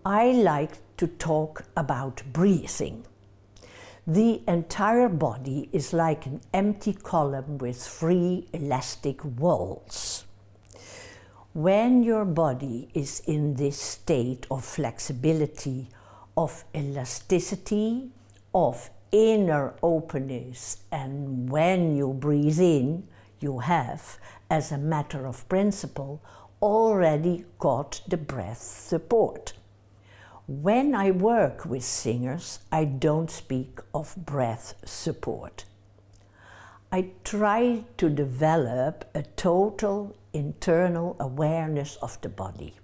I like to talk about breathing. The entire body is like an empty column with 3 elastic walls. When your body is in this state of flexibility, of elasticity, of inner openness, and when you breathe in, you have, as a matter of principle, already got the breath support. When I work with singers, I don't speak of breath support. I try to develop a total internal awareness of the body.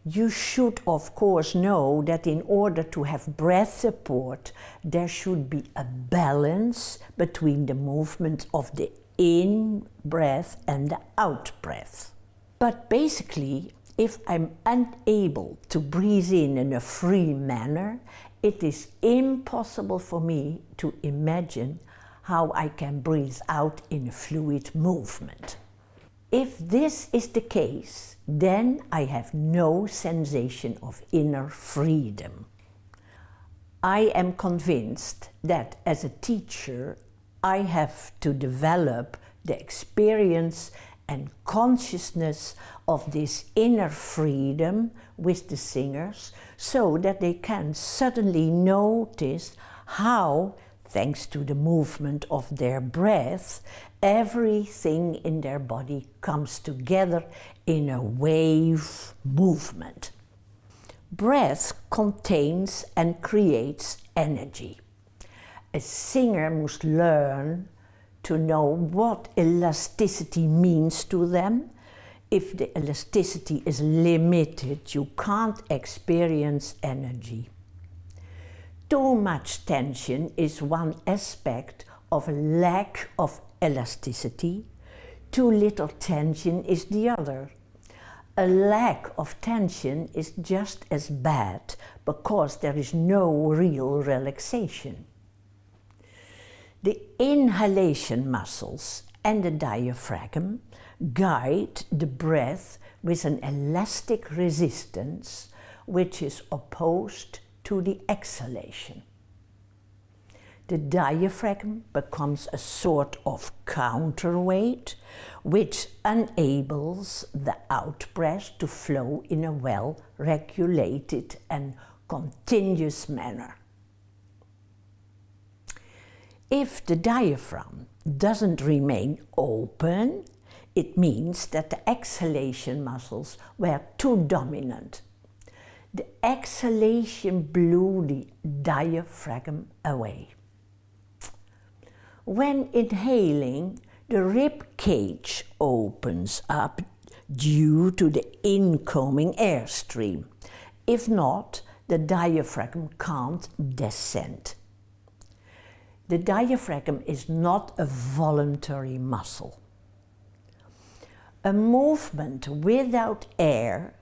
You should of course know that in order to have breath support, there should be a balance between the movement of the in-breath and the out-breath. But basically, if I'm unable to breathe in a free manner, it is impossible for me to imagine how I can breathe out in a fluid movement. If this is the case, then I have no sensation of inner freedom. I am convinced that as a teacher, I have to develop the experience and consciousness of this inner freedom with the singers so that they can suddenly notice how, thanks to the movement of their breath, everything in their body comes together in a wave movement. Breath contains and creates energy. A singer must learn to know what elasticity means to them. If the elasticity is limited, you can't experience energy. Too much tension is one aspect of a lack of elasticity. Too little tension is the other. A lack of tension is just as bad because there is no real relaxation. The inhalation muscles and the diaphragm guide the breath with an elastic resistance which is opposed to the exhalation. The diaphragm becomes a sort of counterweight which enables the out-breath to flow in a well-regulated and continuous manner. If the diaphragm doesn't remain open, it means that the exhalation muscles were too dominant. The exhalation blew the diaphragm away. When inhaling, the rib cage opens up due to the incoming airstream. If not, the diaphragm can't descend. The diaphragm is not a voluntary muscle. A movement without air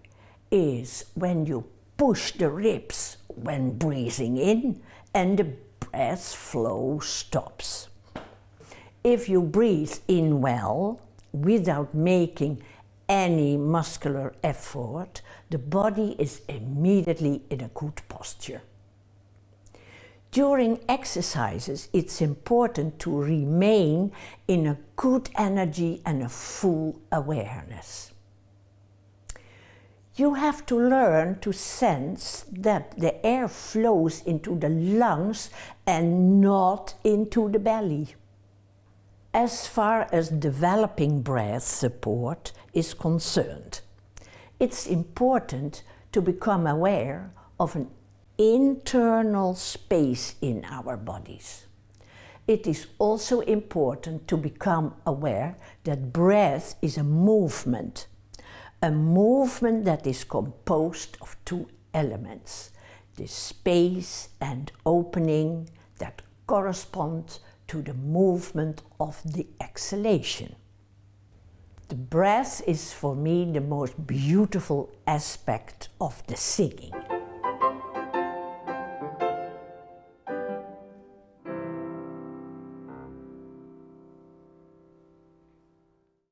is when you push the ribs when breathing in and the breath flow stops. If you breathe in well, without making any muscular effort, the body is immediately in a good posture. During exercises, it's important to remain in a good energy and a full awareness. You have to learn to sense that the air flows into the lungs and not into the belly. As far as developing breath support is concerned, it's important to become aware of an internal space in our bodies. It is also important to become aware that breath is a movement that is composed of 2 elements, the space and opening that correspond to the movement of the exhalation. The breath is for me the most beautiful aspect of the singing.